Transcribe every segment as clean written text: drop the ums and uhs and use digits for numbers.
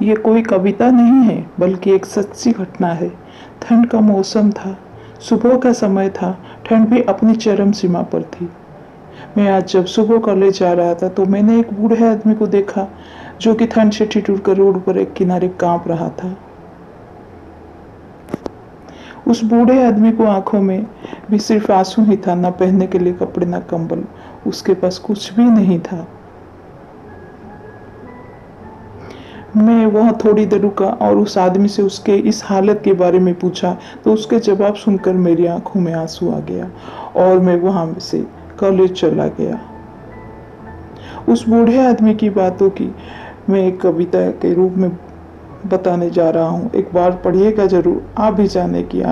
ये कोई कविता नहीं है, बल्कि एक सच्ची घटना है। ठंड का मौसम था, सुबह का समय था, ठंड भी अपनी चरम सीमा पर थी। मैं आज जब सुबह कॉलेज जा रहा था तो मैंने एक बूढ़े आदमी को देखा जो कि ठंड से ठिठुर कर रोड पर एक किनारे कांप रहा था। उस बूढ़े आदमी को आंखों में भी सिर्फ आंसू ही था, न पहनने के लिए कपड़े न कंबल, उसके पास कुछ भी नहीं था। मैं वहाँ थोड़ी देर रुका और उस आदमी से उसके इस हालत के बारे में पूछा तो उसके जवाब सुनकर मेरी आंखों में आंसू आ गया और मैं वहाँ से कॉलेज चला गया। उस बूढ़े आदमी की बातों की मैं एक कविता के रूप में बताने जा रहा हूँ। एक बार पढ़िएगा जरूर, आप भी जाने की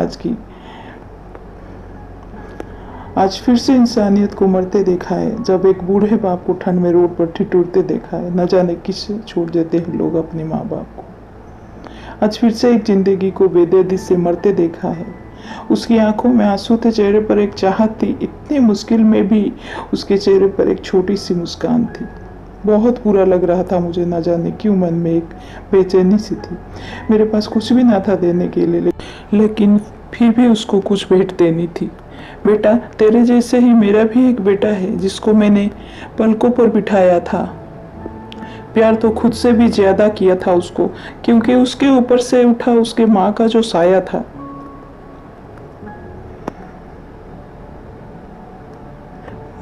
आज फिर से इंसानियत को मरते देखा है, जब एक बूढ़े बाप को ठंड में रोड पर ठिठुरते देखा है। न जाने किससे छोड़ देते हैं लोग अपने माँ बाप को। आज फिर से एक जिंदगी को बेदर्दी से मरते देखा है। उसकी आंखों में आंसू थे, चेहरे पर एक चाहत थी, इतनी मुश्किल में भी उसके चेहरे पर एक छोटी सी मुस्कान थी। बहुत बुरा लग रहा था मुझे, न जाने क्यों मन में एक बेचैनी सी थी। मेरे पास कुछ भी ना था देने के लिए, लेकिन फिर भी उसको कुछ भेंट देनी थी। बेटा, तेरे जैसे ही मेरा भी एक बेटा है जिसको मैंने पलकों पर बिठाया था। प्यार तो खुद से भी ज्यादा किया था उसको, क्योंकि उसके ऊपर से उठा उसके माँ का जो साया था।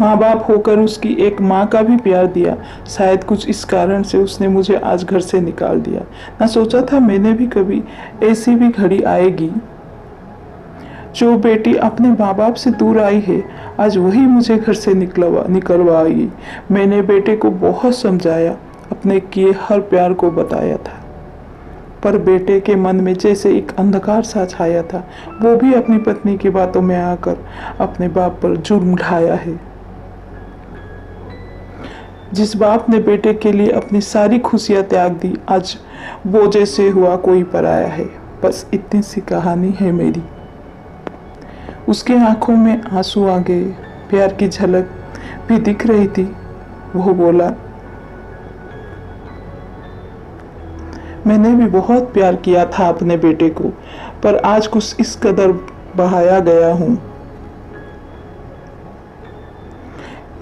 माँ बाप होकर उसकी एक माँ का भी प्यार दिया। शायद कुछ इस कारण से उसने मुझे आज घर से निकाल दिया। ना सोचा था मैंने भी कभी ऐसी भी घड़ी आएगी। जो बेटी अपने माँ बाप से दूर आई है, आज वही मुझे घर से निकलवाएगी। मैंने बेटे को बहुत समझाया, अपने किए हर प्यार को बताया था, पर बेटे के मन में जैसे एक अंधकार सा छाया था। वो भी अपनी पत्नी की बातों में आकर अपने बाप पर जुर्म ढाया है। जिस बाप ने बेटे के लिए अपनी सारी खुशियां त्याग दी, आज वो जैसे हुआ कोई पराया है। बस इतनी सी कहानी है मेरी। उसकी आंखों में आंसू आ गए, प्यार की झलक भी दिख रही थी। वो बोला, मैंने भी बहुत प्यार किया था अपने बेटे को, पर आज कुछ इस कदर बहाया गया हूं।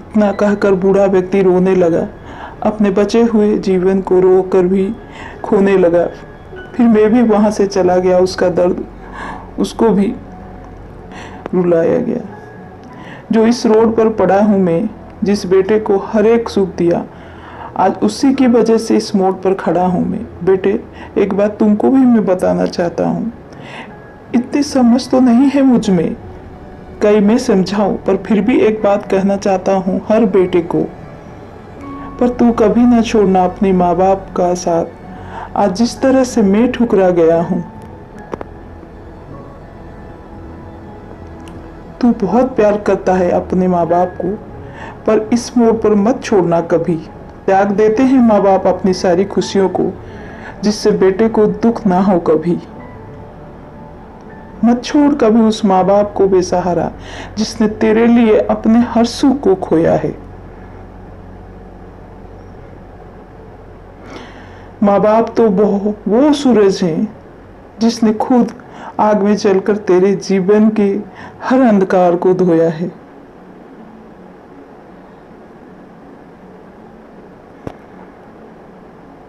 इतना कहकर बूढ़ा व्यक्ति रोने लगा, अपने बचे हुए जीवन को रो कर भी खोने लगा। फिर मैं भी वहां से चला गया। उसका दर्द उसको भी रुलाया गया। जो इस रोड पर पड़ा हूं मैं, जिस बेटे को हर एक सुख दिया, आज उसी की वजह से इस मोड़ पर खड़ा हूं मैं। बेटे, एक बात तुमको भी मैं बताना चाहता हूं। इतनी समझ तो नहीं है मुझ में, कई मैं समझाऊं, पर फिर भी एक बात कहना चाहता हूं हर बेटे को। पर तू कभी ना छोड़ना अपने माँ बाप का साथ। आज जिस तरह से मैं ठुकरा गया हूं, तू बहुत प्यार करता है अपने माँ बाप को, पर इस मोड़ पर मत छोड़ना कभी। त्याग देते हैं माँ बाप अपनी सारी खुशियों को, जिससे बेटे को दुख ना हो कभी। मत छोड़ कभी उस माँ बाप को बेसहारा, जिसने तेरे लिए अपने हर सुख को खोया है। माँ बाप तो वो सूरज हैं जिसने खुद आग में जलकर तेरे जीवन के हर अंधकार को धोया है।